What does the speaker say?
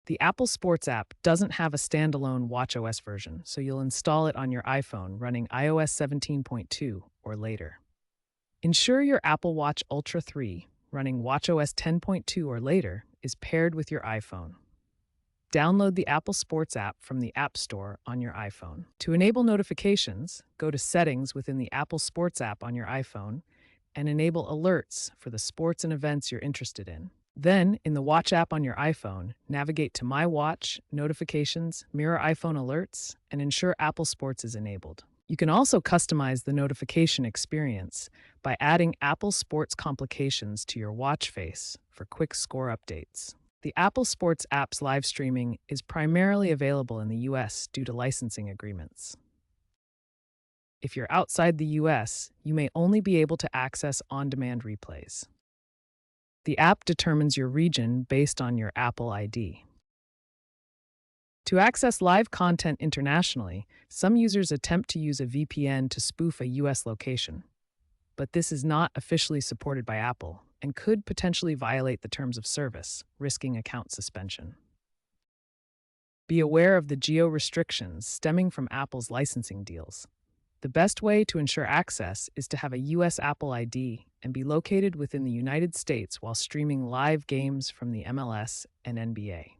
The Apple Sports app doesn't have a standalone watchOS version, so you'll install it on your iPhone running iOS 17.2 or later. Ensure your Apple Watch Ultra 3, running watchOS 10.2 or later, is paired with your iPhone. Download the Apple Sports app from the App Store on your iPhone. To enable notifications, go to Settings within the Apple Sports app on your iPhone and enable alerts for the sports and events you're interested in. Then, in the Watch app on your iPhone, navigate to My Watch, Notifications, Mirror iPhone Alerts, and ensure Apple Sports is enabled. You can also customize the notification experience by adding Apple Sports complications to your watch face for quick score updates. The Apple Sports app's live streaming is primarily available in the US due to licensing agreements. If you're outside the US, you may only be able to access on-demand replays. The app determines your region based on your Apple ID. To access live content internationally, some users attempt to use a VPN to spoof a US location. But this is not officially supported by Apple and could potentially violate the terms of service, risking account suspension. Be aware of the geo-restrictions stemming from Apple's licensing deals. The best way to ensure access is to have a US Apple ID and be located within the United States while streaming live games from the MLS and NBA.